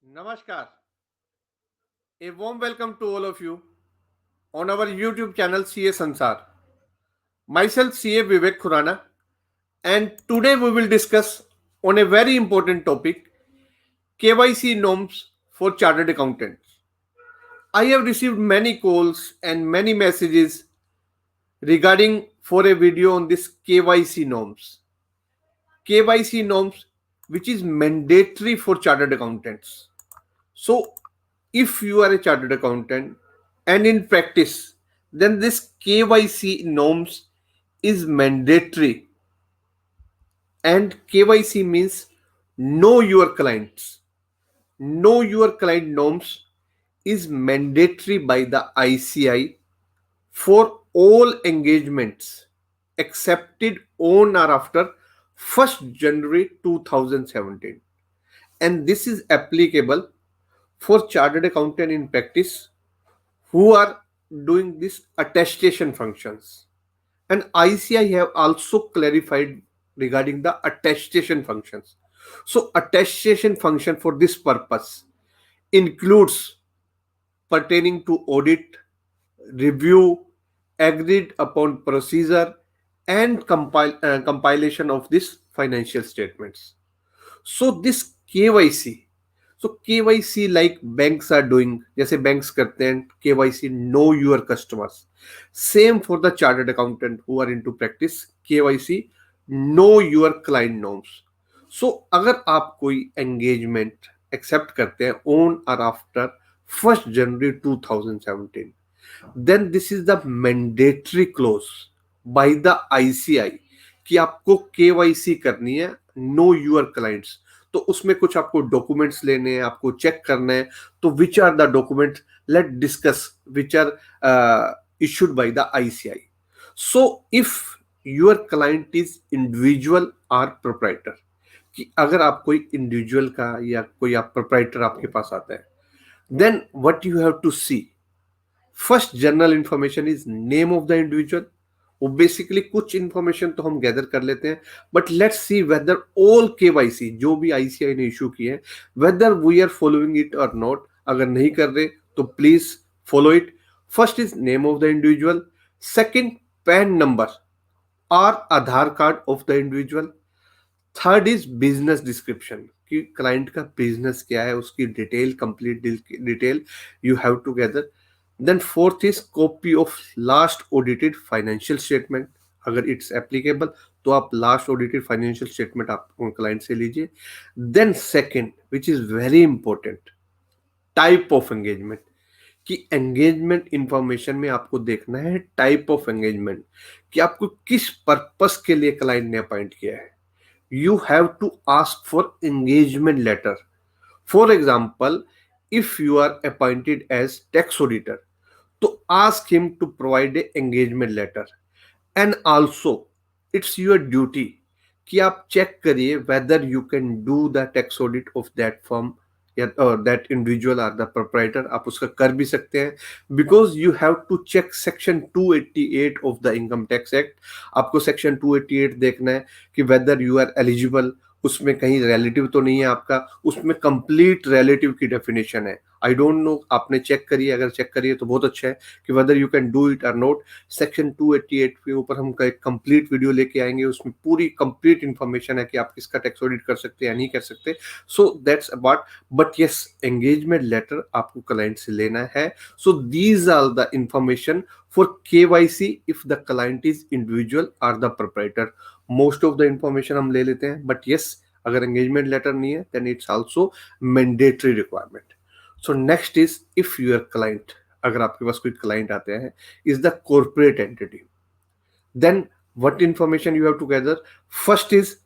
Namaskar. A warm welcome to all of you on our YouTube channel CA Sansar. Myself CA Vivek Khurana, and today we will discuss on a very important topic, KYC norms for chartered accountants. I have received many calls and many messages regarding for a video on this KYC norms. KYC norms which is mandatory for chartered accountants. So, if you are a chartered accountant and in practice, then this KYC norms is mandatory. And KYC means know your clients. Know your client norms is mandatory by the ICI for all engagements accepted on or after 1st January 2017. And this is applicable for chartered accountant in practice who are doing this attestation functions. And ICI have also clarified regarding the attestation functions. So attestation function for this purpose includes pertaining to audit, review, agreed upon procedure, and compilation of this financial statements. So this KYC, so KYC like banks are doing, जैसे banks करते हैं KYC know your customers, same for the chartered accountant who are into practice, KYC know your client norms. So अगर आप कोई engagement accept करते हैं on or after 1st January 2017, then this is the mandatory clause by the ICI कि आपको KYC करनी है, know your clients. तो उसमें कुछ आपको डॉक्यूमेंट्स लेने हैं, आपको चेक करना है. तो which are the document, let discuss which are issued by the ICI. So if your client is individual और प्रोप्राइटर, कि अगर आप कोई इंडिविजुअल का या कोई आप प्रोप्राइटर आपके पास आता है, then what you have to see, first general information is name of the individual. वो बेसिकली कुछ इंफॉर्मेशन तो हम गैदर कर लेते हैं, but let's see whether all KYC जो भी ICI ने इशू किए हैं, whether we are following it और नॉट. अगर नहीं कर रहे तो please follow it. First is name of the individual, second PAN number और Aadhaar card of the individual, third is business description कि क्लाइंट का बिजनेस क्या है, उसकी detail, complete detail you have to gather. Then fourth is copy of last audited financial statement. अगर it's applicable तो आप last audited financial statement आप client से लीजिए. Then second, which is very important, type of engagement. कि engagement information में आपको देखना है टाइप ऑफ एंगेजमेंट, कि आपको किस पर्पस के लिए क्लाइंट ने अपॉइंट किया है. You have to ask for engagement letter. For example, if you are appointed as tax auditor, to ask him to provide a engagement letter. And also it's your duty कि आप check करिए whether you can do the tax audit of that firm or that individual or the proprietor. आप उसका कर भी सकते हैं, because you have to check section 288 of the income tax act. आपको section 288 देखना है कि whether you are eligible. उसमें कहीं रिलेटिव तो नहीं है आपका, उसमें कंप्लीट रिलेटिव की डेफिनेशन है. आई डोंट नो, आपने चेक करिए, अगर चेक करिए तो बहुत अच्छा है कि whether you can do it और नॉट. सेक्शन 288 के ऊपर हम एक कंप्लीट वीडियो लेके आएंगे, उसमें पूरी कंप्लीट इंफॉर्मेशन है कि आप किसका टैक्स ऑडिट कर सकते हैं या नहीं कर सकते. So that's about, but yes, engagement letter आपको क्लाइंट से लेना है. So these are the information for KYC if the client is individual और the proprietor. Most of the information हम ले लेते हैं, बट यस, अगर एंगेजमेंट लेटर नहीं है then it's also mandatory requirement. So next is if your client, अगर आपके पास कोई क्लाइंट आते हैं, is the corporate entity, then what information you have to gather. First is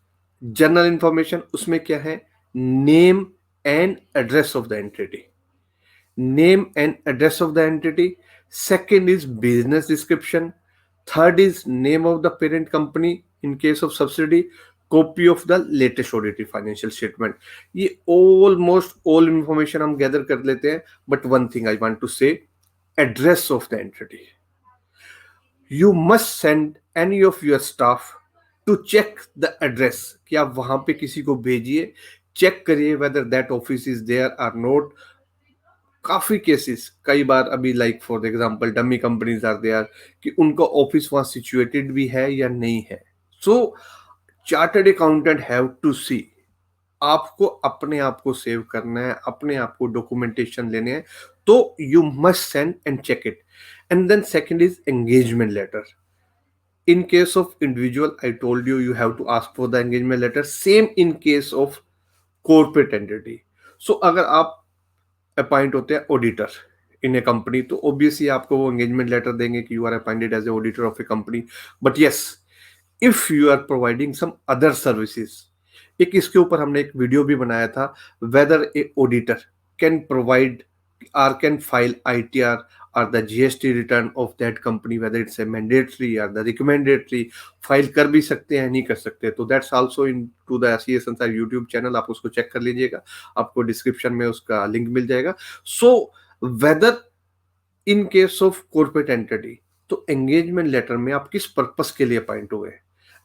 general information. उसमें क्या है, name and address of the entity, name and address of the entity. Second is business description. Third is name of the parent company in case of subsidy, copy of the latest audited financial statement. ये almost all information हम gather कर लेते हैं, but one thing I want to say, address of the entity. You must send any of your staff to check the address, कि आप वहां पे किसी को भेजिए चेक करिए whether that office is there or not. काफी केसेस कई बार अभी like for example dummy companies are there कि उनका ऑफिस वहां सिचुएटेड भी है या नहीं है. सो चार्टर्ड अकाउंटेंट हैव टू सी. आपको अपने आप को सेव करना है, अपने आप को डॉक्यूमेंटेशन लेने हैं, तो you must send and check it. And then second is engagement letter. In case of individual, I told you, you have to ask for the engagement letter. Same in case of corporate entity. So अगर आप appoint होते हैं auditor in a company, तो obviously आपको वो engagement letter देंगे कि you are appointed as a auditor of a company. But yes, if you are providing some other services, एक इसके ऊपर हमने एक वीडियो भी बनाया था, whether a auditor can provide or can file ITR or the GST return of that company, whether it's a mandatory or the recommendatory, file कर भी सकते हैं नहीं कर सकते. तो that's also into the CA Sansar YouTube channel, आप उसको चेक कर लीजिएगा, आपको डिस्क्रिप्शन में उसका लिंक मिल जाएगा. So whether in case of corporate entity, तो एंगेजमेंट लेटर में आप किस पर्पस के लिए अपॉइंट हुए,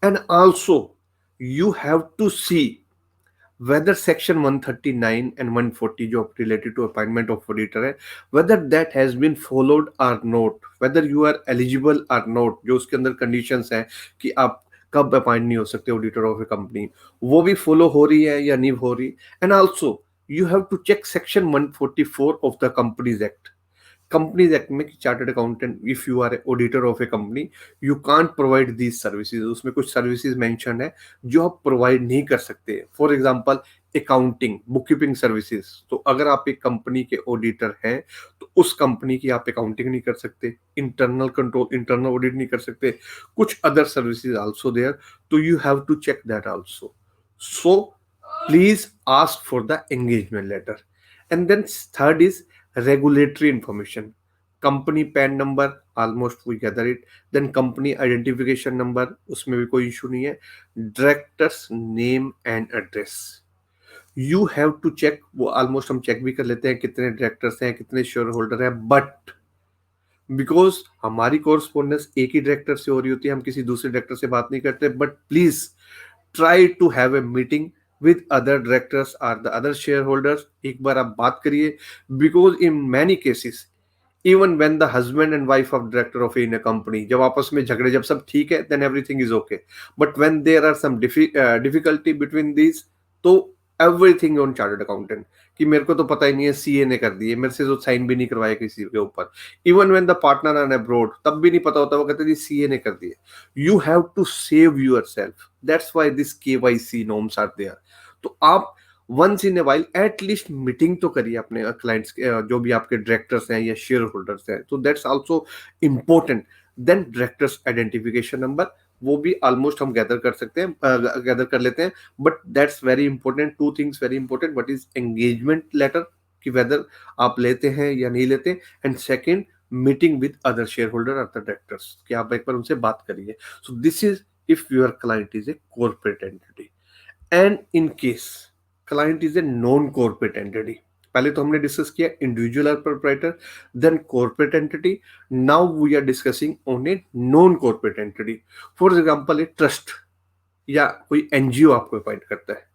and also you have to see whether section 139 and 140 जो related to appointment of auditor है, whether that has been followed or not, whether you are eligible or not, जो उसके अंदर conditions हैं कि आप कब अपॉइंट नहीं हो सकते ऑडिटर ऑफ ए कंपनी, वो भी फॉलो हो रही है या नहीं हो रही. And also you have to check section 144 of the companies act. Companies act में chartered accountant, if you are a auditor of a company, you can't provide these services. उसमें कुछ सर्विसेज मेंशन है जो आप प्रोवाइड नहीं कर सकते. For example accounting, book keeping services. तो अगर आप एक कंपनी के ऑडिटर हैं तो उस कंपनी की आप अकाउंटिंग नहीं कर सकते, इंटरनल कंट्रोल, इंटरनल ऑडिट नहीं कर सकते. कुछ अदर सर्विसेज आल्सो देयर, तो you have to check that also. So please ask for the engagement letter. And then third is regulatory information. Company PAN number, almost we gather it. Then company identification number, उसमें भी कोई issue नहीं है. Directors name and address. You have to check, वो almost हम check भी कर लेते हैं कितने डायरेक्टर्स हैं, कितने शेयर होल्डर हैं, बट बिकॉज हमारी कोरस्पोंडेंस एक ही डायरेक्टर से हो रही होती है, हम किसी दूसरे डायरेक्टर से बात नहीं करते. But please try to have a meeting with other directors or the other shareholders. एक बार आप बात करिए, because in many cases even when the husband and wife of director of in a company, जब आपस में झगड़े, जब सब ठीक है, then everything is okay. But when there are some difficulty between these, तो एवरीथिंग ऑन चार्टर्ड अकाउंटेंट कि मेरे को तो पता ही नहीं है, सीए ने कर दिए, मेरे से तो साइन भी नहीं करवाया किसी के ऊपर. Even when the partner are abroad, तब भी नहीं पता होता, वो कहते जी सीए ने कर दिए. You have to save yourself. That's why this KYC norms are there. तो आप once in a while at least meeting तो करिए अपने क्लाइंट्स के, जो भी आपके डायरेक्टर्स हैं या शेयर होल्डर्स हैं. तो that's also important. Then directors identification number, वो भी ऑलमोस्ट हम गैदर कर सकते हैं, गैदर कर लेते हैं. But that's very important, two things very important. What is engagement letter, कि वेदर आप लेते हैं या नहीं लेते. And second, meeting with other share holder और द डायरेक्टर्स, कि आप एक बार उनसे बात करिए. So this is if your client is a corporate entity. And in case client is a non corporate entity, पहले तो हमने डिस्कस किया इंडिविजुअल और proprietor, then corporate entity. Now we are discussing on a non corporate entity. For example a trust या कोई NGO आपको appoint करता है.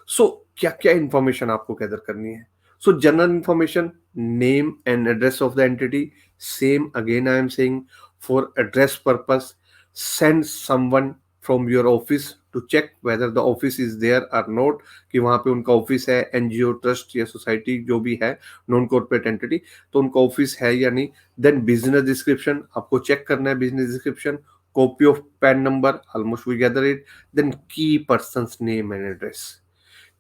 सो क्या क्या इंफॉर्मेशन आपको गैदर करनी है. So general information, name and address of the entity. Same again I am saying, for address purpose send someone from your office to check whether the office is there or not, कि वहां पे उनका office है, NGO, trust या society जो भी है, non corporate entity, तो उनका ऑफिस है या नहीं. देन बिजनेस डिस्क्रिप्शन, आपको चेक करना है business description. Copy of PAN number, almost we gather it. Then key persons name and address,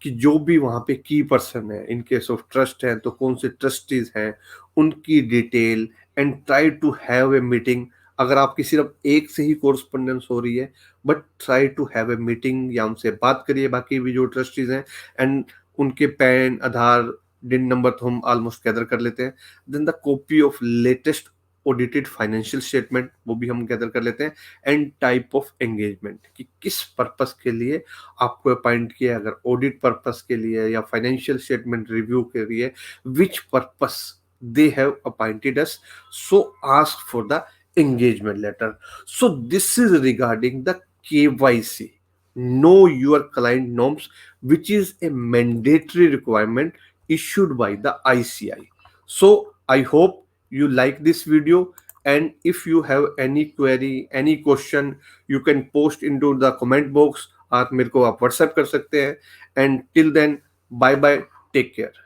कि जो भी वहां पे की पर्सन है, इन केस ऑफ ट्रस्ट है तो कौन से ट्रस्टीज हैं, उनकी detail. And try to have a meeting. अगर आपकी सिर्फ एक से ही कोरस्पोंडेंस हो रही है, but try to have a meeting, या उनसे बात करिए बाकी भी जो ट्रस्टीज हैं. एंड उनके पैन, आधार, डिन नंबर तो हम ऑलमोस्ट गैदर कर लेते हैं. Then the copy of latest audited financial statement, वो भी हम गैदर कर लेते हैं. एंड टाइप ऑफ एंगेजमेंट, कि किस पर्पस के लिए आपको अपॉइंट किया, अगर ऑडिट पर्पस के लिए या फाइनेंशियल स्टेटमेंट रिव्यू के लिए, विच purpose they have appointed us. So ask for the engagement letter. So this is regarding the KYC. know your client norms, which is a mandatory requirement issued by the ICI. So I hope you like this video, and if you have any query, any question, you can post into the comment box, or मेरे को आप WhatsApp कर सकते हैं. And till then, bye bye, take care.